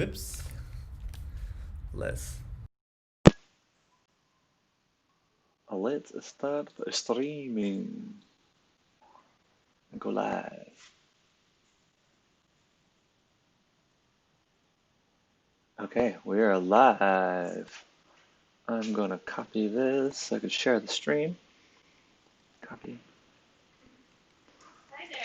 Whoops. Less. Let's start streaming. Go live. Okay, we are live. I'm gonna copy this so I can share the stream. Copy. Hi there.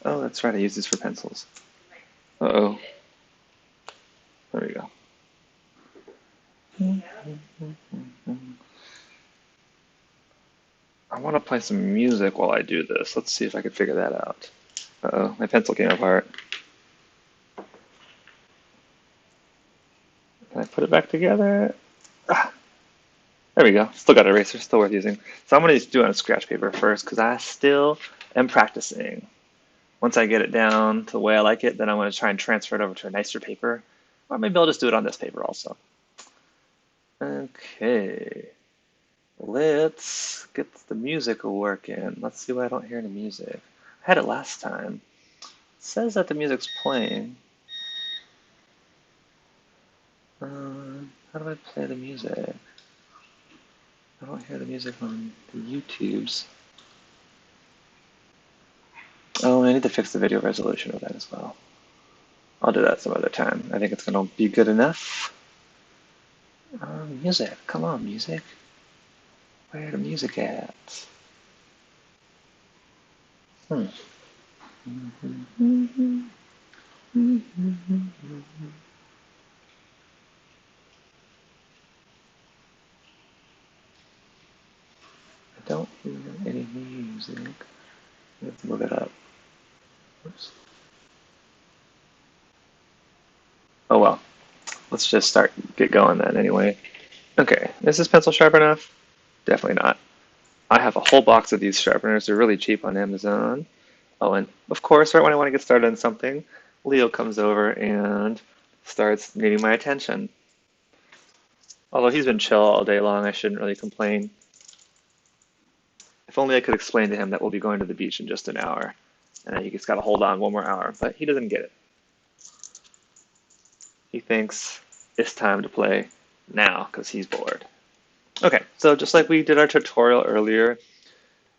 Oh, that's right, I use these for pencils. You Uh-oh. need it. There we go. I want to play some music while I do this. Let's see if I can figure that out. Uh-oh, my pencil came apart. Can I put it back together? Ah, there we go. Still got an eraser, still worth using. So I'm going to do it on scratch paper first because I still am practicing. Once I get it down to the way I like it, then I'm going to try and transfer it over to a nicer paper. Or maybe I'll just do it on this paper also. Okay. Let's get the music working. Let's see why I don't hear any music. I had it last time. It says that the music's playing. How do I play the music? I don't hear the music on the YouTubes. Oh, I need to fix the video resolution of that as well. I'll do that some other time. I think it's going to be good enough. Music. Come on, music. Where the music at? Hmm. I don't hear any music. Let's move it up. Oops. Oh well. Let's just get going then anyway. Okay, is this pencil sharp enough? Definitely not. I have a whole box of these sharpeners. They're really cheap on Amazon. Oh, and of course, right when I want to get started on something, Leo comes over and starts needing my attention. Although he's been chill all day long, I shouldn't really complain. If only I could explain to him that we'll be going to the beach in just an hour, and that he just got to hold on one more hour, but he doesn't get it. He thinks it's time to play now because he's bored. Okay, so just like we did our tutorial earlier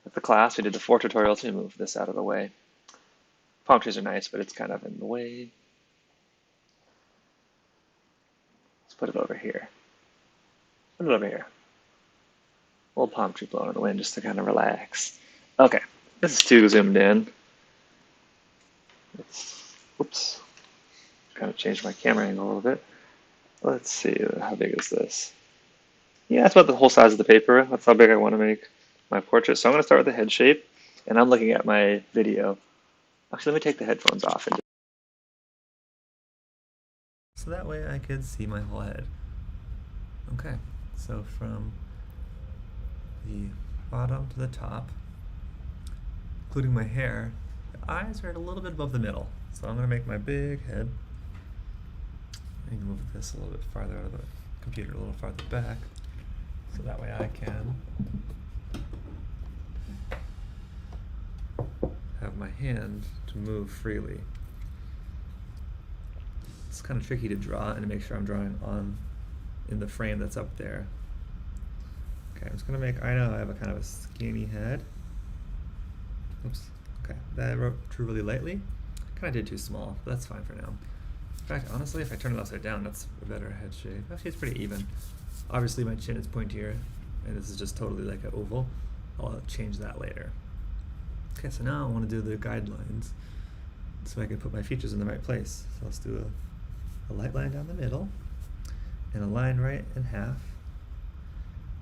at the class, we did the 4 tutorials. Let me move this out of the way. Palm trees are nice, but it's kind of in the way. Let's put it over here. Put it over here. Little palm tree blowing in the wind just to kind of relax. Okay, this is too zoomed in. Oops, kind of changed my camera angle a little bit. Let's see, how big is this? Yeah, that's about the whole size of the paper. That's how big I want to make my portrait. So I'm going to start with the head shape, and I'm looking at my video. Actually, let me take the headphones off. So that way I could see my whole head. Okay, so from the bottom to the top, including my hair, the eyes are a little bit above the middle. So I'm going to make my big head. I need to move this a little bit farther out of the computer, a little farther back, so that way I can have my hand to move freely. It's kind of tricky to draw and to make sure I'm drawing in the frame that's up there. Okay, I'm just gonna make, I know I have a kind of a skinny head. Oops, okay, that I drew really lightly. Kind of did too small, but that's fine for now. In fact, honestly, if I turn it upside down, that's a better head shape. Actually, it's pretty even. Obviously, my chin is pointier, and this is just totally like an oval. I'll change that later. Okay, so now I want to do the guidelines so I can put my features in the right place. So let's do a light line down the middle, and a line right in half.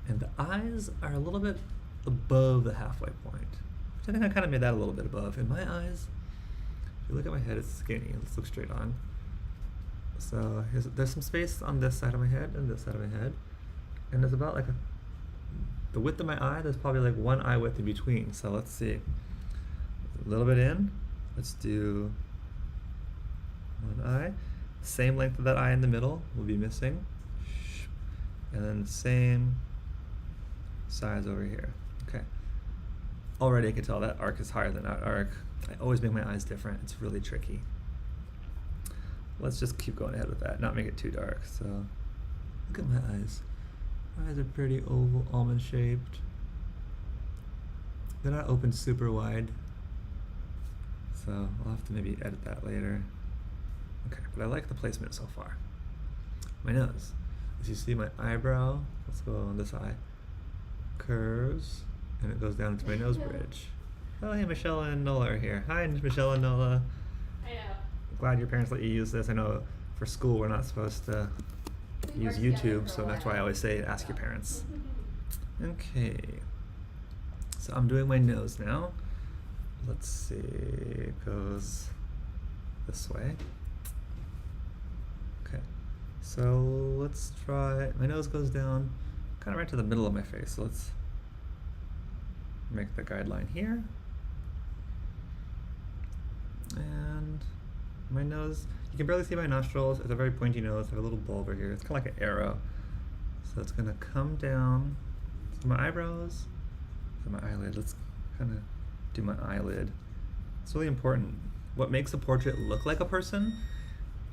And the eyes are a little bit above the halfway point, which I think I kind of made that a little bit above. In my eyes, If you look at my head, it's skinny. Let's look straight on. So there's some space on this side of my head and this side of my head. And there's about like the width of my eye, there's probably like one eye width in between. So let's see. A little bit in. Let's do one eye. Same length of that eye in the middle will be missing. And then same size over here. Okay. Already I can tell that arc is higher than that arc. I always make my eyes different. It's really tricky. Let's just keep going ahead with that, not make it too dark. So look at my eyes. My eyes are pretty oval, almond shaped. They're not open super wide. So I'll have to maybe edit that later. Okay, but I like the placement so far. My nose. As you see, my eyebrow, let's go on this eye, curves, and it goes down to my nose bridge. Oh, hey, Michelle and Nola are here. Hi, Michelle and Nola. I know. Glad your parents let you use this. I know for school we're not supposed to use YouTube, so that's why I always say ask your parents. Okay, so I'm doing my nose now. Let's see, it goes this way. Okay, so let's try, my nose goes down kind of right to the middle of my face, so let's make the guideline here. And my nose, you can barely see my nostrils. It's a very pointy nose. I have a little bulb over here. It's kind of like an arrow. So it's going to come down to my eyebrows, to my eyelid. Let's kind of do my eyelid. It's really important. What makes a portrait look like a person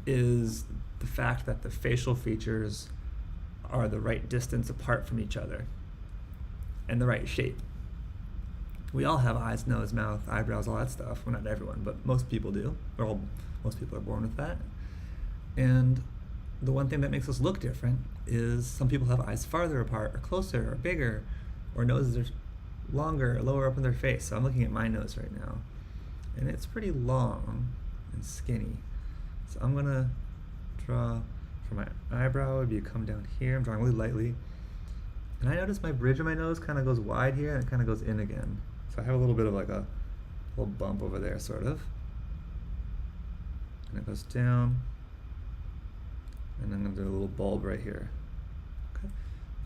is the fact that the facial features are the right distance apart from each other and the right shape. We all have eyes, nose, mouth, eyebrows, all that stuff. Well, not everyone, but most people do. Most people are born with that. And the one thing that makes us look different is some people have eyes farther apart or closer or bigger, or noses are longer or lower up in their face. So I'm looking at my nose right now, and it's pretty long and skinny. So I'm gonna draw for my eyebrow, would be come down here. I'm drawing really lightly. And I notice my bridge of my nose kind of goes wide here and it kind of goes in again. So I have a little bit of like a little bump over there, sort of. And it goes down. And I'm going to do a little bulb right here. Okay.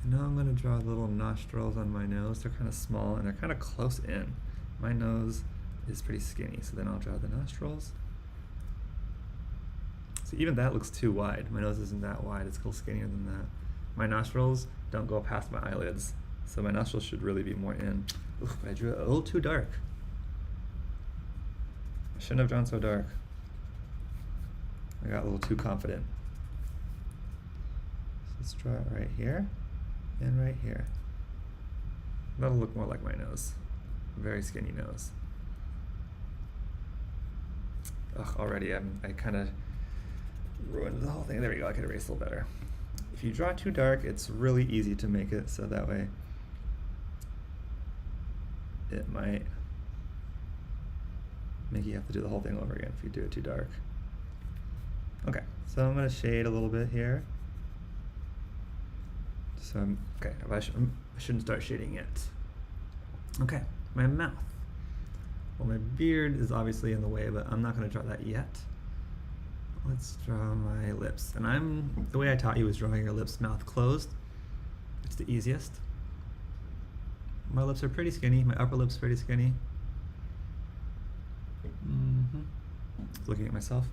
And now I'm going to draw little nostrils on my nose. They're kind of small and they're kind of close in. My nose is pretty skinny, so then I'll draw the nostrils. So even that looks too wide. My nose isn't that wide, it's a little skinnier than that. My nostrils don't go past my eyelids, so my nostrils should really be more in. Oof, but I drew it a little too dark. I shouldn't have drawn so dark. I got a little too confident. So let's draw it right here and right here. That'll look more like my nose. Very skinny nose. Ugh, already I kind of ruined the whole thing. There we go, I can erase a little better. If you draw too dark, it's really easy to make it so that way it might make you have to do the whole thing over again if you do it too dark. Okay, so I'm going to shade a little bit here. So I shouldn't start shading yet. Okay, my mouth. Well, my beard is obviously in the way, but I'm not going to draw that yet. Let's draw my lips. And the way I taught you was drawing your lips mouth closed. It's the easiest. My lips are pretty skinny. My upper lip's pretty skinny. Looking at myself.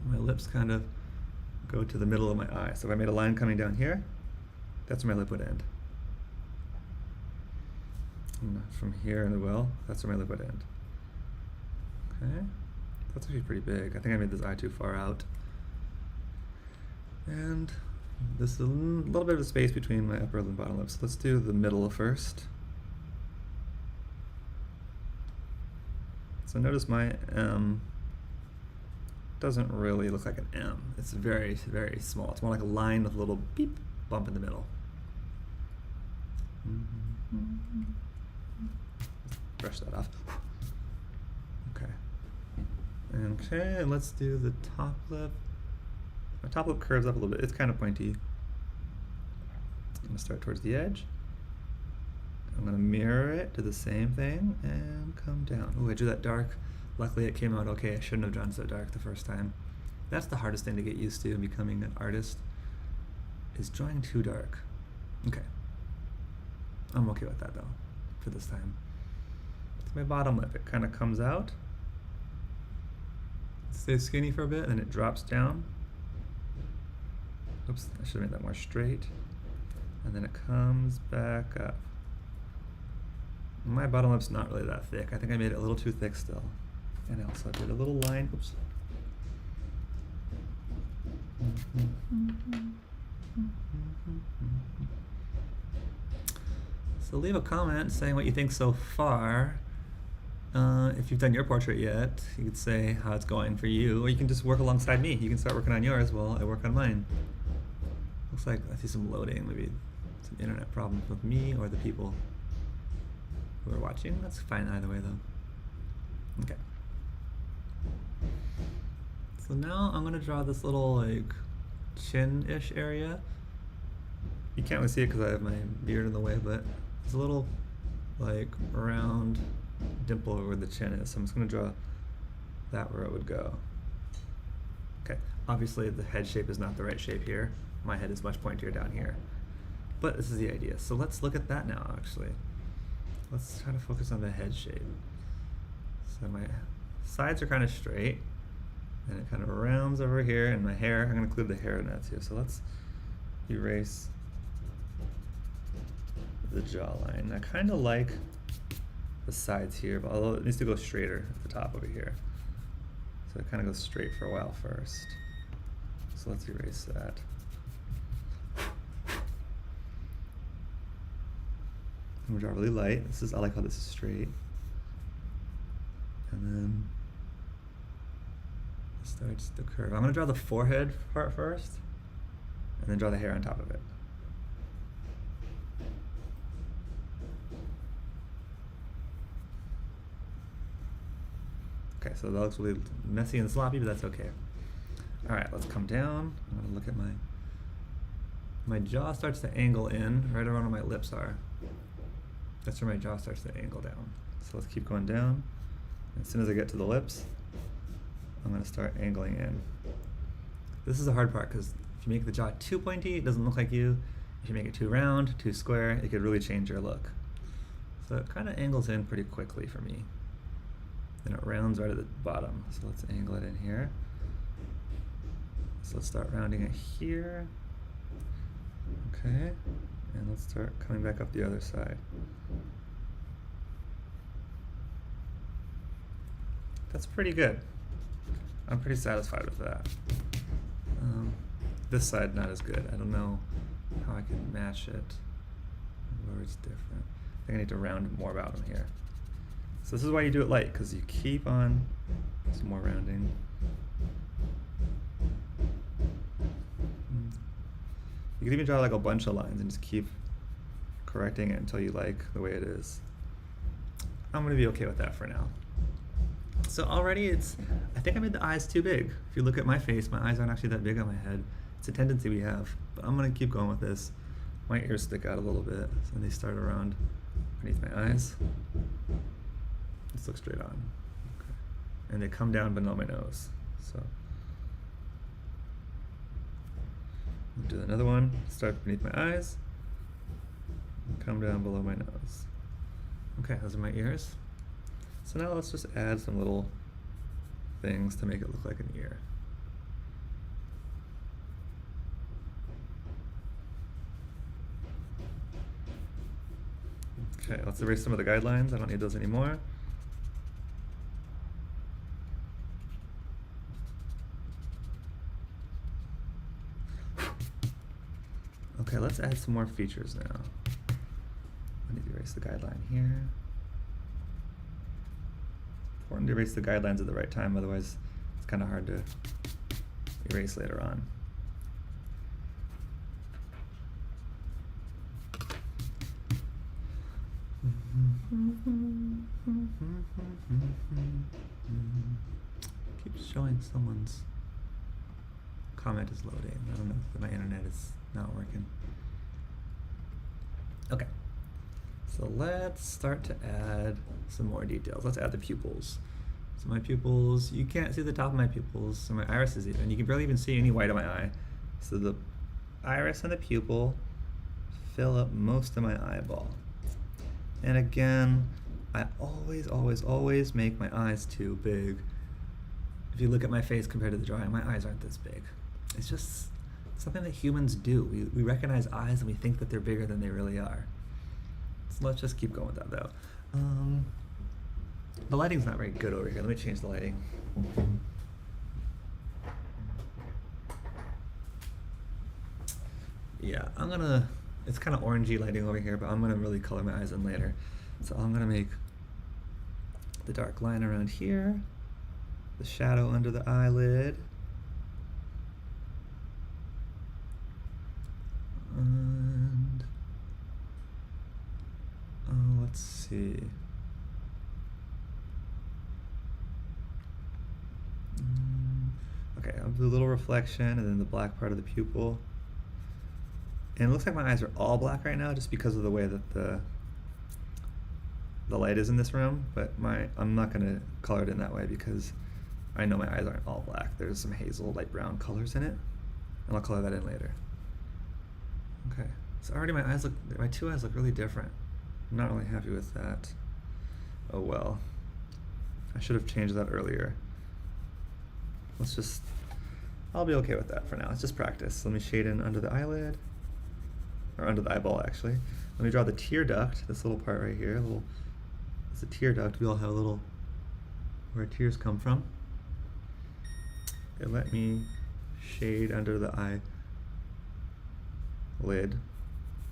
My lips kind of go to the middle of my eye. So if I made a line coming down here, that's where my lip would end. And from here in the well, that's where my lip would end. Okay. That's actually pretty big. I think I made this eye too far out. And this is a little bit of a space between my upper and bottom lips. Let's do the middle first. So notice my M doesn't really look like an M. It's very, very small. It's more like a line with a little beep bump in the middle. Brush that off. Okay. Okay, and let's do the top lip. My top lip curves up a little bit. It's kind of pointy. I'm gonna start towards the edge. I'm gonna mirror it, do the same thing, and come down. Oh, I drew that dark Luckily it came out okay. I shouldn't have drawn so dark the first time. That's the hardest thing to get used to in becoming an artist, is drawing too dark. Okay. I'm okay with that though, for this time. It's my bottom lip. It kind of comes out. It stays skinny for a bit, and then it drops down. Oops, I should have made that more straight. And then it comes back up. My bottom lip's not really that thick. I think I made it a little too thick still. And I also did a little line. Oops. So leave a comment saying what you think so far. If you've done your portrait yet, you could say how it's going for you, or you can just work alongside me. You can start working on yours while I work on mine. Looks like I see some loading, maybe some internet problems with me or the people who are watching. That's fine either way though. Okay. So now I'm gonna draw this little like chin-ish area. You can't really see it because I have my beard in the way, but there's a little like round dimple over where the chin is. So I'm just gonna draw that where it would go. Okay, obviously the head shape is not the right shape here. My head is much pointier down here. But this is the idea. So let's look at that now actually. Let's try to focus on the head shape. So my sides are kind of straight, and it kind of rounds over here, and my hair, I'm gonna include the hair in that too. So let's erase the jawline. I kind of like the sides here, but although it needs to go straighter at the top over here. So it kind of goes straight for a while first. So let's erase that. I'm gonna draw really light. I like how this is straight. And then it starts the curve. I'm gonna draw the forehead part first, and then draw the hair on top of it. Okay, so that looks really messy and sloppy, but that's okay. All right, let's come down. I'm gonna look at my jaw starts to angle in right around where my lips are. That's where my jaw starts to angle down. So let's keep going down. As soon as I get to the lips, I'm gonna start angling in. This is the hard part, because if you make the jaw too pointy, it doesn't look like you. If you make it too round, too square, it could really change your look. So it kind of angles in pretty quickly for me. Then it rounds right at the bottom. So let's angle it in here. So let's start rounding it here. Okay, and let's start coming back up the other side. That's pretty good. I'm pretty satisfied with that. This side not as good. I don't know how I can match it where it's different. I think I need to round more about them here. So this is why you do it light, because you keep on some more rounding. You can even draw like a bunch of lines and just keep correcting it until you like the way it is. I'm gonna be okay with that for now. So already I think I made the eyes too big. If you look at my face, my eyes aren't actually that big on my head. It's a tendency we have, but I'm gonna keep going with this. My ears stick out a little bit, so they start around beneath my eyes. Let's look straight on. Okay. And they come down below my nose. So I'll do another one. Start beneath my eyes, and come down below my nose. Okay, those are my ears. So now let's just add some little things to make it look like an ear. Okay, let's erase some of the guidelines. I don't need those anymore. Okay, let's add some more features now. I need to erase the guideline here. Important to erase the guidelines at the right time, otherwise it's kind of hard to erase later on. Keeps showing someone's comment is loading. I don't know if my internet is not working. Okay, so let's start to add some more details. Let's add the pupils. So my pupils, you can't see the top of my pupils, so my iris is even. You can barely even see any white on my eye. So the iris and the pupil fill up most of my eyeball. And again, I always make my eyes too big. If you look at my face compared to the drawing, my eyes aren't this big. It's just something that humans do. We recognize eyes and we think that they're bigger than they really are. So let's just keep going with that though. The lighting's not very good over here. Let me change the lighting. Yeah, it's kind of orangey lighting over here, but I'm gonna really color my eyes in later. So I'm gonna make the dark line around here, the shadow under the eyelid, and let's see. Okay, I'll do a little reflection and then the black part of the pupil. And it looks like my eyes are all black right now just because of the way that the light is in this room, but I'm not gonna color it in that way because I know my eyes aren't all black. There's some hazel, light brown colors in it, and I'll color that in later. Okay, so already my two eyes look really different. I'm not really happy with that. Oh well. I should have changed that earlier. I'll be okay with that for now. It's just practice. Let me shade in under the eyelid, or under the eyeball actually. Let me draw the tear duct, this little part right here. It's a tear duct. We all have a little, where tears come from. And let me shade under the eyelid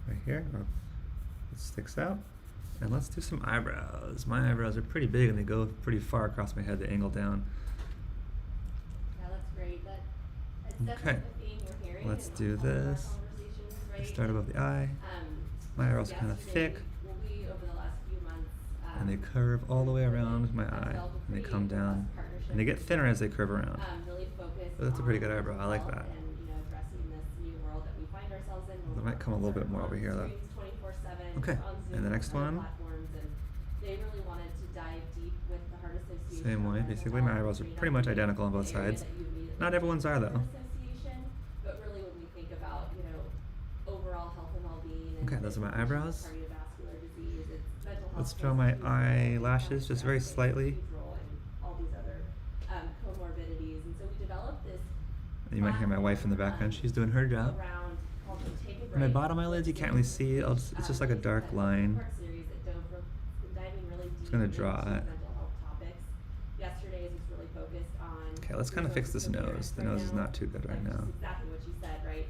right here. Oh, it sticks out. And let's do some eyebrows. My eyebrows are pretty big and they go pretty far across my head. They angle down. Yeah, that's great. It's Okay. definitely a theme we're hearing Let's in do all of our this. conversations, right? Start above the eye. My eyebrows are kind of Yesterday, thick, we, over the last few months, and they curve all the way around my eye, and they come down, and they get thinner as they curve around. Really focused But that's a pretty good on eyebrow. I like health that. And, addressing this new world that we find ourselves in. It might come a little bit more over here though. 24/7. Okay, on Zoom, and the next other one. platforms, and they really wanted to dive deep with the Heart Association. Same way. on mental Basically, my health, eyebrows are trained pretty on much the identical on both area sides. that you immediately Not everyone's are think though. of Heart Association, but really when we think about, overall health and well-being. And Okay, those are my eyebrows. cardiovascular disease, it's mental health. Let's draw my plays a huge role, eyelashes just very stress plays a slightly. huge role, and all these other comorbidities. And so we developed this. You might hear my wife in the background. She's doing her job. Around called the Take a On my Break. bottom eyelids, you can't really see. It's just like a dark line. Series that diving really deep Just gonna draw into it. mental health topics. Yesterday's was really focused on. Okay, let's kind of fix this nose. The nose is not too good right now. Just exactly what you said, right?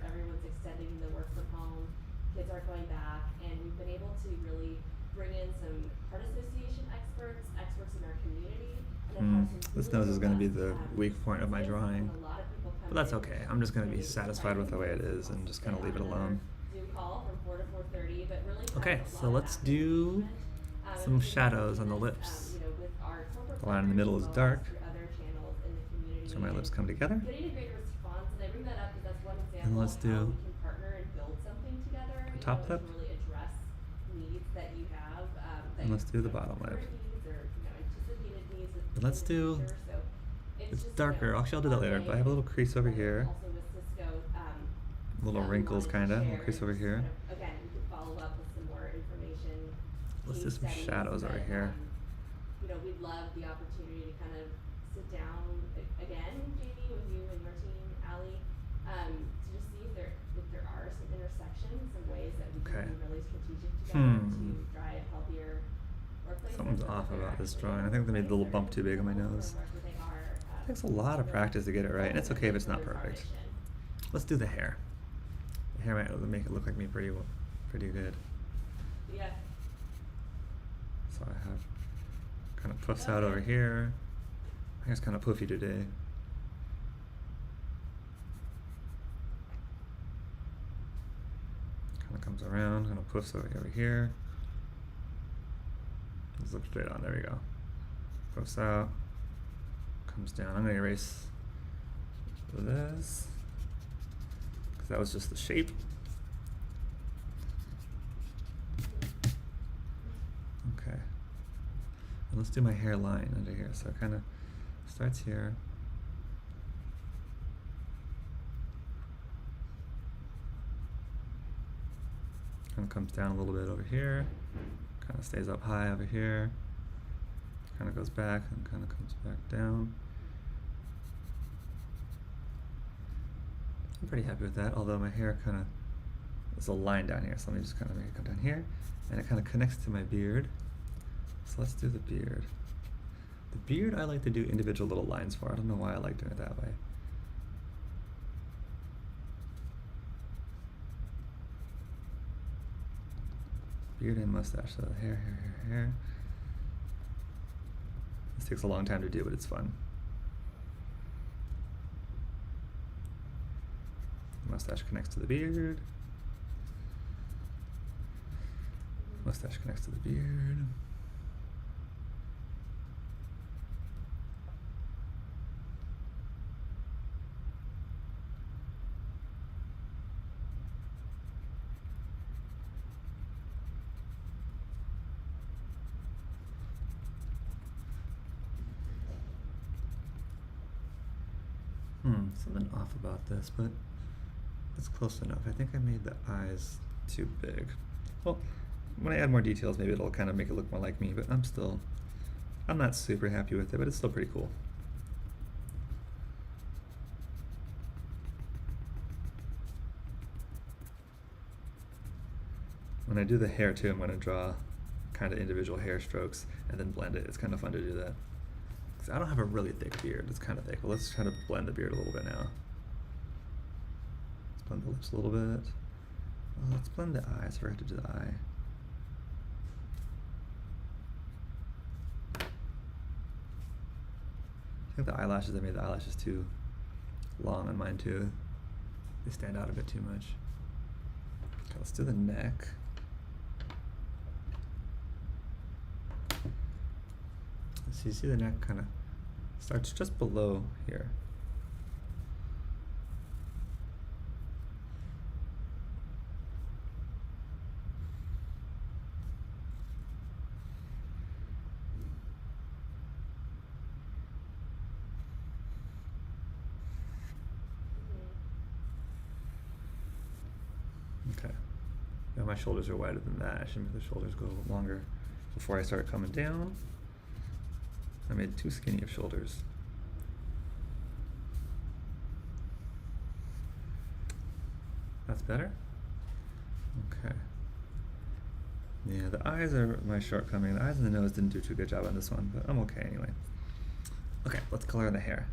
Everyone's extending the work from home. Kids aren't going back, and we've been able to really bring in some Heart Association experts in our community. And then have some This really nose is going to be robust, the weak point of my tips, drawing. and a lot of people come But that's in okay. I'm just going to be really satisfied with the way it is and just kind of leave it alone. Zoom call from 4 to 4:30, but really Okay, has a so lot of let's active do engagement. some And we shadows on the do this, lips. with our corporate The line in the middle is partners, as well as dark. through other channels in the community, So my lips and come together. getting a great response, and I bring that up because that's one example let's of how do we can partner and build something together. the top and lip. really address needs that you have. That And let's you- do the bottom lip. current needs or anticipated needs And let's in the do- future. So It's just, darker. Actually, I'll do that later. But I have a little crease over here. Also with Cisco, Little we wrinkles, wanted to kind of. share Little crease over and here. again, we could follow up with some more information. Let's do case some studies, shadows over but, here. We'd love the opportunity to kind of sit down again, Jamie, with you and your team, Allie, to just see if there are some intersections, some ways that we Okay. can be really strategic together Hmm. to drive healthier workplaces. Something's or off that they're about this actually drawing. I think they made a little workplaces bump too big on my or nose. wherever they are, It takes a lot of really practice to get it right, and it's okay if it's not ultimately perfect. towards our mission. Let's do the hair. The hair might make it look like me pretty good. Yeah. So I have kind of puffs out over here. My hair's kind of poofy today. Kind of comes around, kind of puffs over here. Let's look straight on. There we go. Puffs out, comes down. I'm gonna erase this because that was just the shape. Okay. And let's do my hairline under here. So it kind of starts here. Kind of comes down a little bit over here. Kind of stays up high over here. Kind of goes back and kind of comes back down. I'm pretty happy with that, although my hair kind of, there's a line down here, so let me just kind of make it come down here, and it kind of connects to my beard. So let's do the beard. The beard I like to do individual little lines for. I don't know why I like doing it that way. Beard and mustache, so hair. This takes a long time to do, but it's fun. Mustache connects to the beard. Mustache connects to the beard. Something off about this, but it's close enough. I think I made the eyes too big. Well, when I add more details, maybe it'll kind of make it look more like me, but I'm not super happy with it, but it's still pretty cool. When I do the hair too, I'm going to draw kind of individual hair strokes and then blend it. It's kind of fun to do that. I don't have a really thick beard, it's kind of thick. But let's try to blend the beard a little bit now. Let's blend the lips a little bit. Oh, let's blend the eyes. I forgot to do the eye. I think the eyelashes, I made the eyelashes too long on mine too. They stand out a bit too much. Okay, let's do the neck. So you see the neck kind of starts just below here. Okay. Now my shoulders are wider than that. I should make the shoulders go a little longer before I start coming down. I made too skinny of shoulders. That's better? Okay. Yeah, the eyes are my shortcoming. The eyes and the nose didn't do too good job on this one, but I'm okay anyway. Okay, let's color the hair.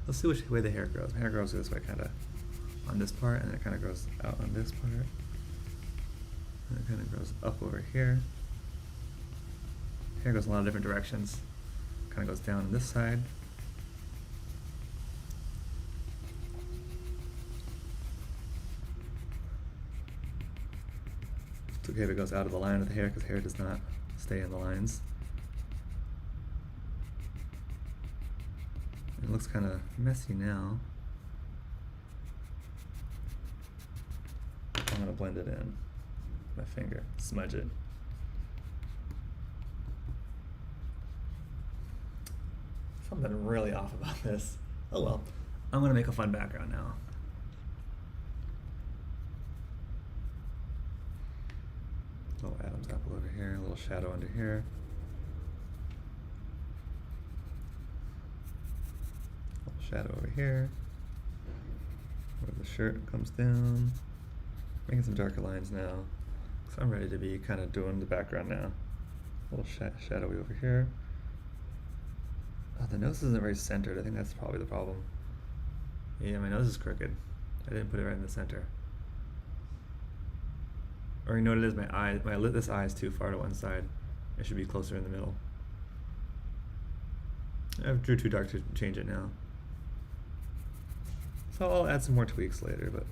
Let's see which way the hair grows. My hair grows this way, kind of on this part, and then it kind of grows out on this part. And it kind of grows up over here. Hair goes in a lot of different directions. Kind of goes down on this side. It's okay if it goes out of the line of the hair, because hair does not stay in the lines. It looks kind of messy now. I'm going to blend it in. My finger, smudge it. Something really off about this. Oh well. I'm gonna make a fun background now. Little Adam's apple over here, a little shadow under here. Little shadow over here. Where the shirt comes down. Making some darker lines now. So I'm ready to be kind of doing the background now. A little shadowy over here. Oh, the nose isn't very centered. I think that's probably the problem. Yeah, my nose is crooked. I didn't put it right in the center. Or you know what it is? This eye is too far to one side. It should be closer in the middle. I drew too dark to change it now. So I'll add some more tweaks later, but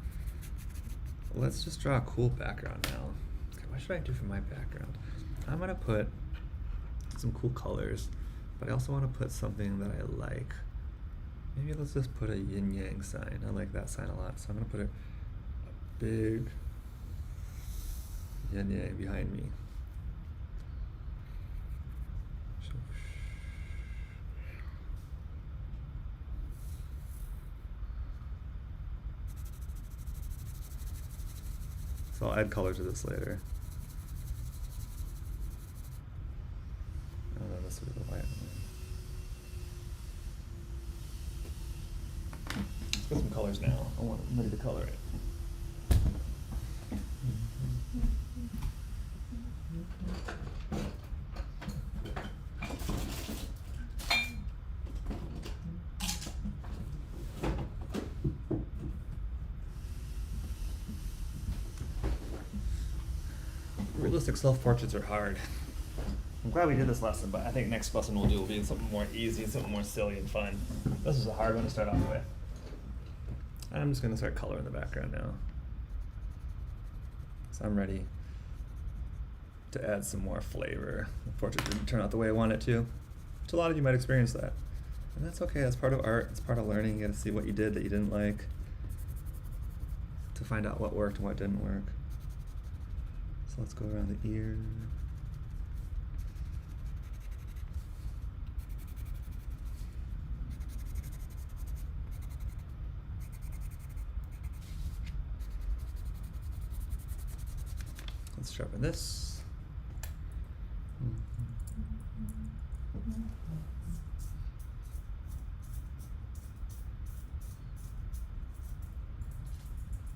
let's just draw a cool background now. Okay, what should I do for my background? I'm gonna put some cool colors. But I also want to put something that I like. Maybe let's just put a yin-yang sign. I like that sign a lot. So I'm going to put a big yin-yang behind me. So I'll add color to this later. Oh no, this will be the white one. Let's get some colors now. I'm ready to color it. Realistic self-portraits are hard. I'm glad we did this lesson, but I think next lesson will be something more easy, something more silly and fun. This is a hard one to start off with. I'm just gonna start coloring the background now. So I'm ready to add some more flavor. The portrait didn't turn out the way I wanted it to. Which a lot of you might experience that. And that's okay, that's part of art, it's part of learning. You gotta see what you did that you didn't like to find out what worked and what didn't work. So let's go around the ear. Let's sharpen this.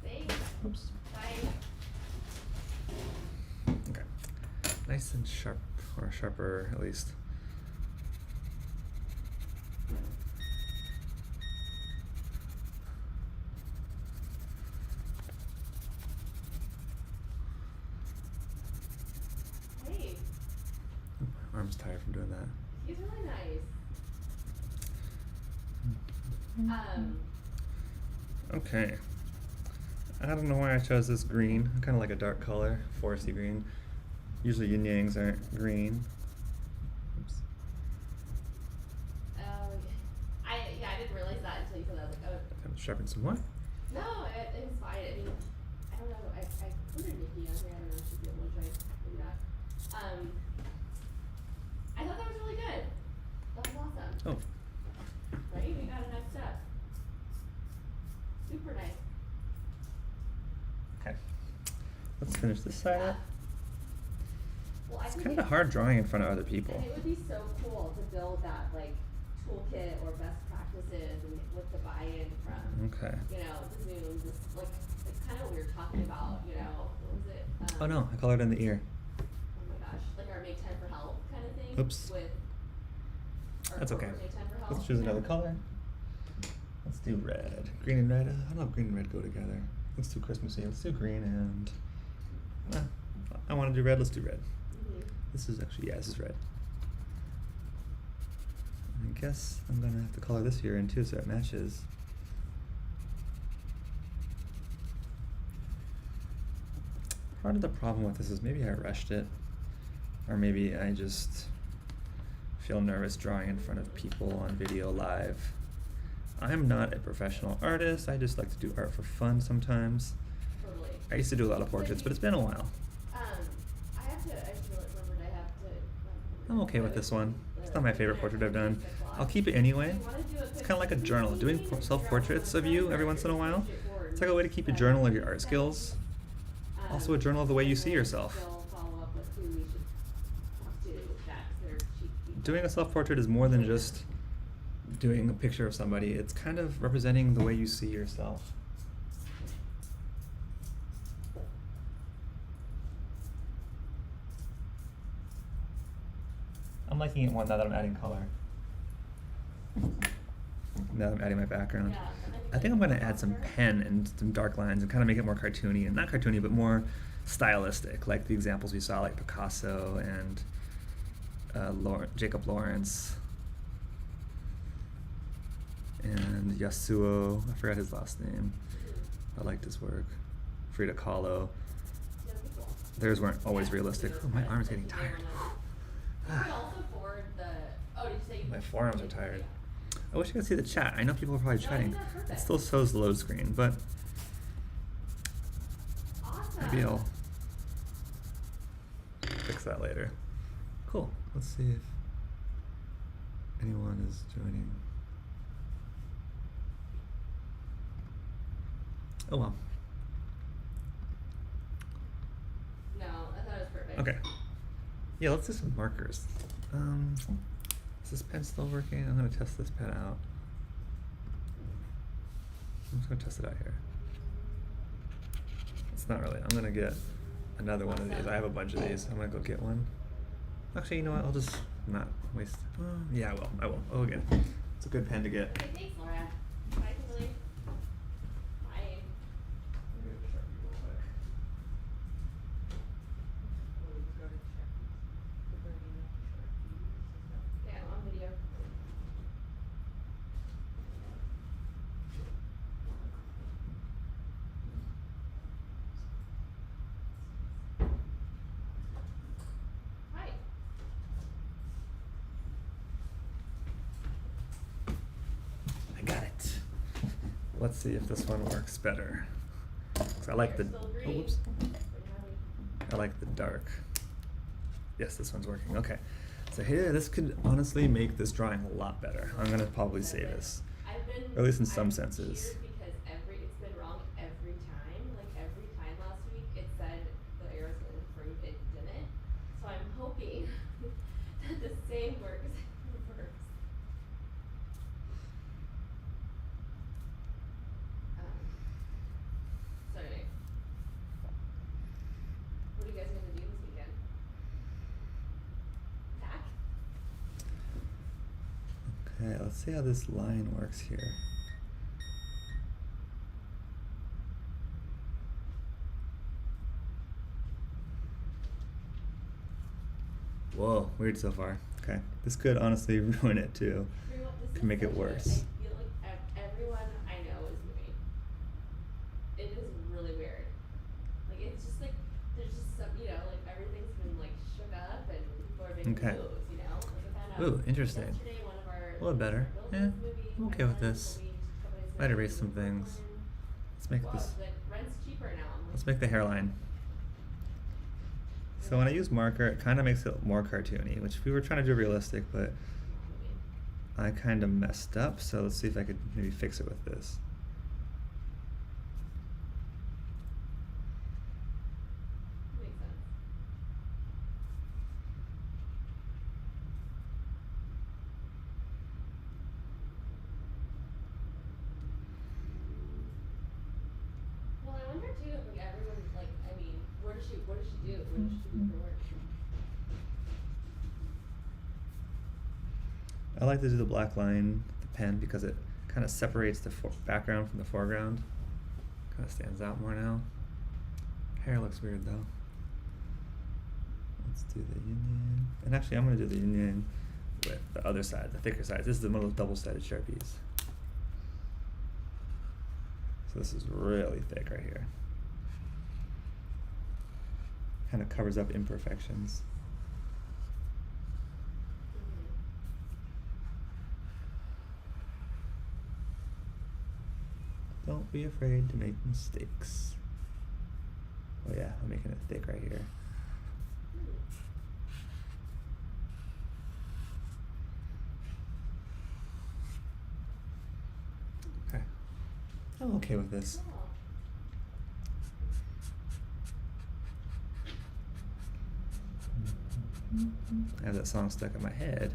Thanks. Oops. Bye. Okay. Nice and sharp, or sharper at least. Hey, My arm's tired from doing that. he's really nice. Okay. I don't know why I chose this green. I kind of like a dark color, foresty green. Usually yin yangs aren't green. Oops. I didn't realize that until you said that. I was like, oh. Kind of sharpen some more. No, it was fine. I mean, I don't know. I included Nikki on here. I don't know if she'd be able to join. Maybe not. I thought that was really good. That was awesome. Oh, Right? We got a next step. Super nice. okay. Let's finish this side up. Well, I It's think kind of hard drawing in front of other people. And it would be so cool to build that like toolkit or best practices and with the buy-in from Okay. you know the Zooms. It's like kind of what we were talking about. You know, what was it? Oh no, I colored in the ear. Oh my gosh, like our make time for help kind of thing. Oops. With our That's okay. corporate Make time for help. Let's choose another color. Let's do red. Green and red. I don't know if green and red go together. Let's do Christmassy. Let's do green and. I want to do red. Let's do red. Mhm. This is actually, yeah, this is red. I guess I'm gonna have to color this here in too so it matches. Part of the problem with this is maybe I rushed it, or maybe I just feel nervous drawing in front of people on video live. I'm not a professional artist, I just like to do art for fun sometimes. Totally. I used to do a lot of portraits, but it's been a while. I have to. I just remembered I have to. I'm okay with this one. It's not my favorite portrait I've done. I'll keep it anyway. It's kind of like a journal. Doing self-portraits of you every once in a while. It's like a way to keep a journal of your art skills. Also a journal of the way you see yourself. Doing a self-portrait is more than just doing a picture of somebody. It's kind of representing the way you see yourself. I'm liking it more now that I'm adding color. Now that I'm adding my background. I think I'm going to add some pen and some dark lines and kind of make it more cartoony. And not cartoony, but more stylistic, like the examples we saw, like Picasso and Jacob Lawrence and Yasuo. I forgot his last name. I liked his work. Frida Kahlo. Theirs weren't always realistic. Oh, my arm's getting tired. My forearms are tired. I wish I could see the chat. I know people are probably chatting. It still shows the load screen, but maybe I'll fix that later. Cool. Let's see if anyone is joining. Oh well. Okay. Yeah, let's do some markers. Is this pen still working? I'm gonna test this pen out. I'm just gonna test it out here. It's not really. I'm gonna get another one of these. I have a bunch of these. I'm gonna go get one. Actually, you know what? I'll just not waste. Yeah, I will. I will. Oh, again. It's a good pen to get. Okay, thanks, Laura. Bye, Kimberly. Bye. Yeah, I'm on video. Hi. I got it. Let's see if this one works better. 'Cause I like the. Still Oh, green. whoops. Pretty happy. I like the dark. Yes, this one's working. Okay. So here, this could honestly make this drawing a lot better. I'm gonna probably save this. I've been, Or at least in some I've senses. cheered because it's been wrong every time. Like every time last week, it said the arrow's gonna improve, it didn't. So I'm hoping that the same works in reverse. So anyway, what are you guys gonna do this weekend? Pack? Okay, let's see how this line works here. Whoa, weird so far. Okay, this could honestly ruin it too. This Could is make it such a- worse. I feel like everyone I know is moving. It is really weird. Like it's just like there's just some, like everything's been like shook up and people are making Okay. moves, Like I found out Ooh, interesting. yesterday one of our A little better. Yeah, movie, I'm my okay with friend this. told me just a couple days Might ago erase he some moved to things. Brooklyn. Let's make Whoa, this. the rent's cheaper now. I'm Let's like, make the hairline. So when I use marker, it kind of makes it more cartoony, which we were trying to do realistic, but I kind of messed up. So let's see if I could maybe fix it with this. makes sense. Well, I wonder too if like everyone what does she do? What does she do for work? I like to do the black line with the pen because it kind of separates the background from the foreground. Kind of stands out more now. Hair looks weird though. Let's do the yin yang. And actually, I'm going to do the yin yang with the other side, the thicker side. This is one of those double-sided Sharpies. So this is really thick right here. Kind of covers up imperfections. Don't be afraid to make mistakes. Oh yeah, I'm making it thick right here. Okay. I'm okay with this. I have that song stuck in my head.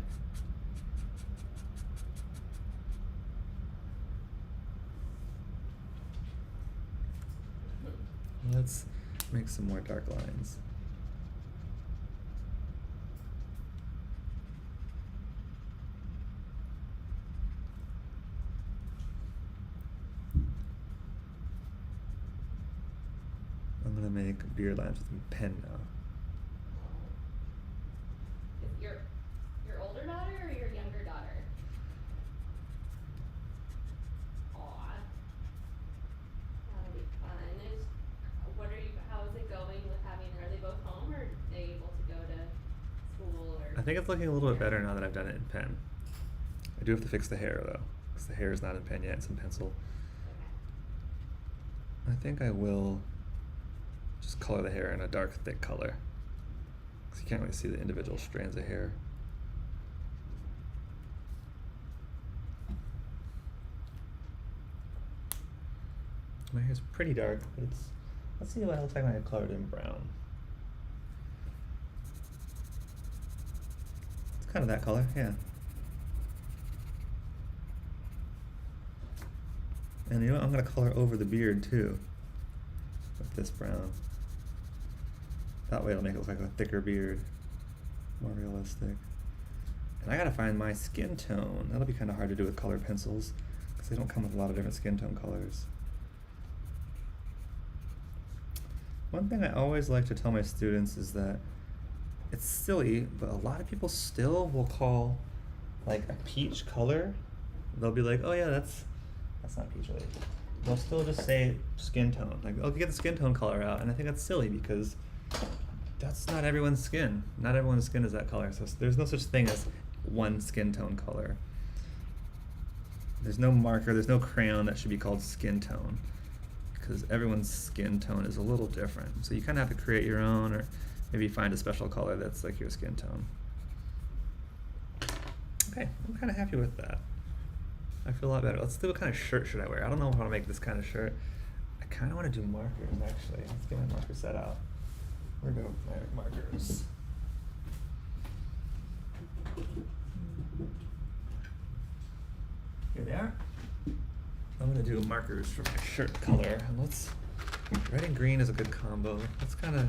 Let's make some more dark lines. I'm gonna make beard lines with a pen now. Is your older daughter or your younger daughter? Aw. That'll be fun. How is it going with are they both home or are they able to go to school or? I think it's looking a little bit better now that I've done it in pen. I do have to fix the hair though, because the hair is not in pen yet, it's in pencil. Okay. I think I will just color the hair in a dark, thick color, because you can't really see the individual strands of hair. My hair's pretty dark, but let's see what it looks like when I color it in brown. kind of that color, yeah. And you know what? I'm gonna color over the beard too with this brown. That way it'll make it look like a thicker beard, more realistic. And I gotta find my skin tone. That'll be kind of hard to do with colored pencils because they don't come with a lot of different skin tone colors. One thing I always like to tell my students is that it's silly, but a lot of people still will call like a peach color. They'll be like, oh yeah, that's not peach really. They'll still just say skin tone. Like, oh, get the skin tone color out. And I think that's silly because that's not everyone's skin. Not everyone's skin is that color. So there's no such thing as one skin tone color. There's no marker, there's no crayon that should be called skin tone because everyone's skin tone is a little different. So you kind of have to create your own, or maybe find a special color that's like your skin tone. Okay, I'm kind of happy with that. I feel a lot better. Let's see what kind of shirt should I wear. I don't know if I want to make this kind of shirt. I kind of want to do markers actually. Let's get my marker set out. Where go my markers? Here they are. I'm gonna do markers for my shirt color. And let's, red and green is a good combo. Let's kind of,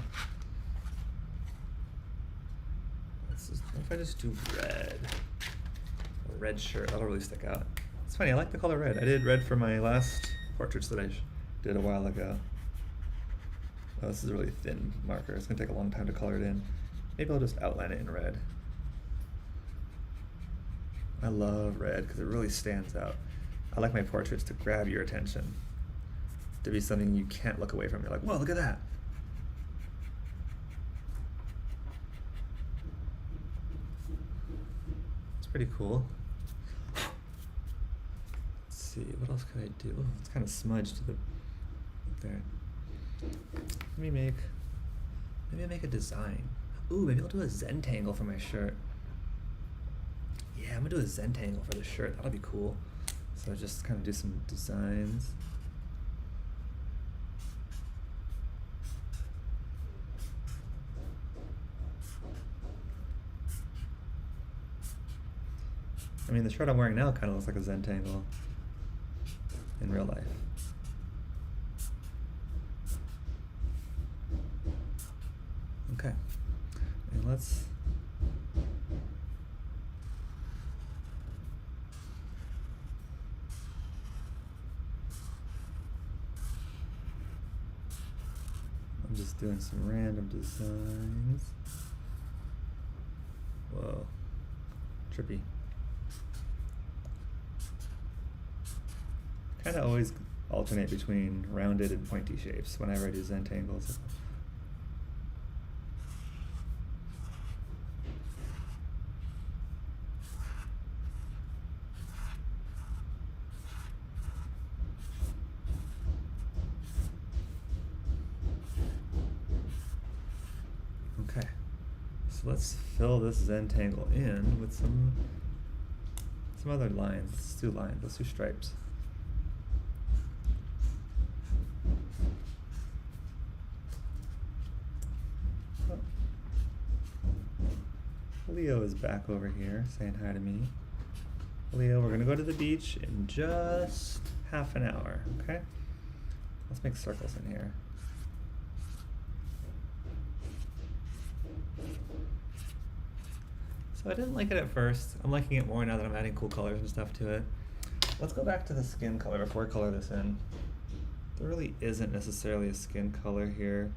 what if I just do red? A red shirt, that'll really stick out. It's funny, I like the color red. I did red for my last portraits that I did a while ago. Oh, this is a really thin marker. It's gonna take a long time to color it in. Maybe I'll just outline it in red. I love red because it really stands out. I like my portraits to grab your attention, to be something you can't look away from. You're like, whoa, look at that. It's pretty cool. Let's see, what else could I do? Oh, it's kind of smudged to the there. Maybe I make a design. Ooh, maybe I'll do a Zentangle for my shirt. Yeah, I'm gonna do a Zentangle for the shirt. That'll be cool. So just kind of do some designs. I mean, the shirt I'm wearing now kind of looks like a Zentangle in real life. Okay, and let's I'm just doing some random designs. Whoa, trippy. Kind of always alternate between rounded and pointy shapes whenever I do Zentangles. Okay, so let's fill this Zentangle in with some other lines. Let's do lines. Let's do stripes. Leo is back over here saying hi to me. Leo, we're gonna go to the beach in just half an hour, okay? Let's make circles in here. So I didn't like it at first. I'm liking it more now that I'm adding cool colors and stuff to it. Let's go back to the skin color before I color this in. There really isn't necessarily a skin color here.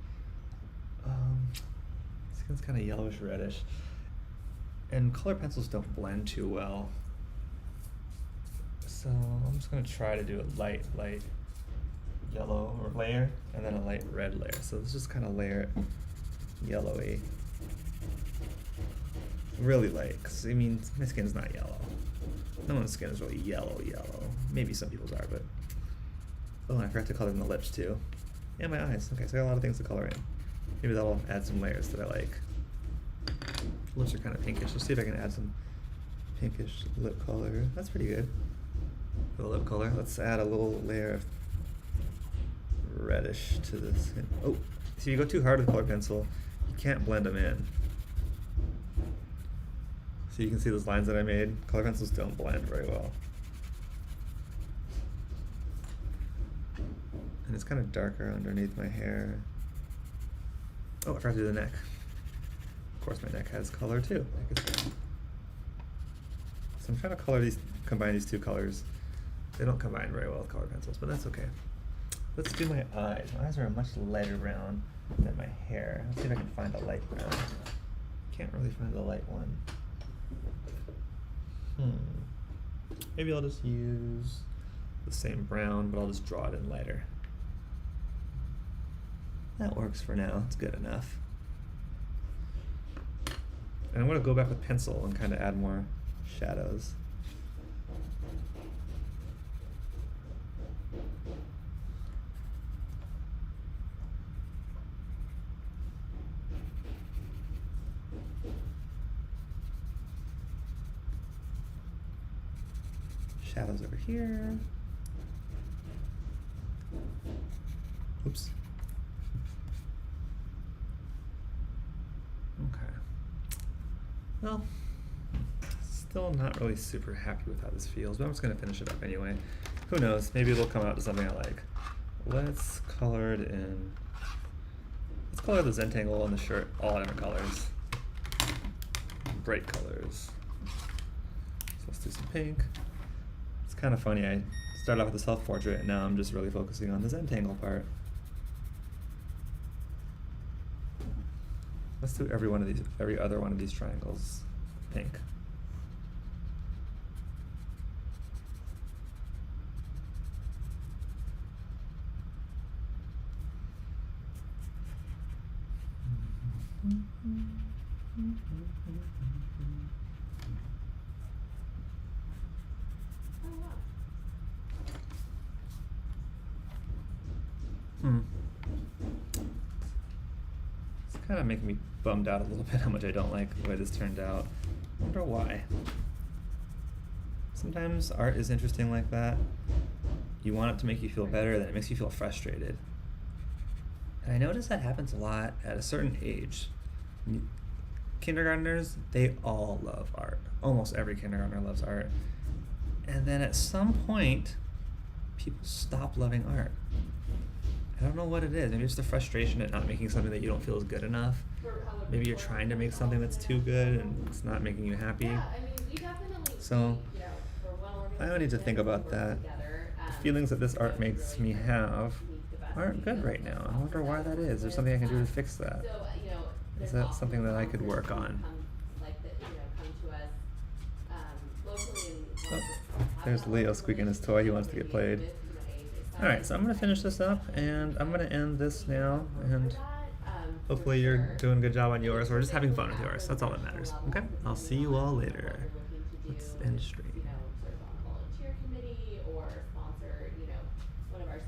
Skin's kind of yellowish reddish. And color pencils don't blend too well. So I'm just gonna try to do a light yellow or layer and then a light red layer. So let's just kind of layer it yellowy. Really light, because I mean, my skin's not yellow. No one's skin is really yellow. Maybe some people's are, but. Oh, and I forgot to color in the lips too. And my eyes. Okay, so I got a lot of things to color in. Maybe that'll add some layers that I like. Lips are kind of pinkish. Let's see if I can add some pinkish lip color. That's pretty good. For the lip color, let's add a little layer of reddish to the skin. Oh, see, if you go too hard with a color pencil, you can't blend them in. So you can see those lines that I made. Color pencils don't blend very well. And it's kind of darker underneath my hair. Oh, I forgot to do the neck. Of course, my neck has color too. I can see. So I'm trying to combine these two colors. They don't combine very well with color pencils, but that's okay. Let's do my eyes. My eyes are a much lighter brown than my hair. Let's see if I can find a light brown. Can't really find the light one. Maybe I'll just use the same brown, but I'll just draw it in lighter. That works for now. It's good enough. And I'm going to go back with pencil and kind of add more shadows. Shadows over here. Oops. Okay. Well, still not really super happy with how this feels, but I'm just going to finish it up anyway. Who knows? Maybe it'll come out to something I like. Let's color it in. Let's color the Zentangle on the shirt all different colors. Bright colors. So let's do some pink. It's kind of funny. I started off with a self-portrait, and now I'm just really focusing on the Zentangle part. Let's do every other one of these triangles pink. It's kind of making me bummed out a little bit how much I don't like the way this turned out. I wonder why. Sometimes art is interesting like that. You want it to make you feel better, then it makes you feel frustrated. And I notice that happens a lot at a certain age. Kindergartners, they all love art. Almost every kindergartner loves art. And then at some point, people stop loving art. I don't know what it is. Maybe it's the frustration at not making something that you don't feel is good enough. Maybe you're trying to make something that's too good and it's not making you happy. So I don't need to think about that. The feelings that this art makes me have aren't good right now. I wonder why that is. Is there something I can do to fix that? Is that something that I could work on? Oh, there's Leo squeaking his toy. He wants to get played. Alright, so I'm going to finish this up, and I'm going to end this now, and hopefully you're doing a good job on yours, or just having fun with yours. That's all that matters. Okay? I'll see you all later. Let's end stream.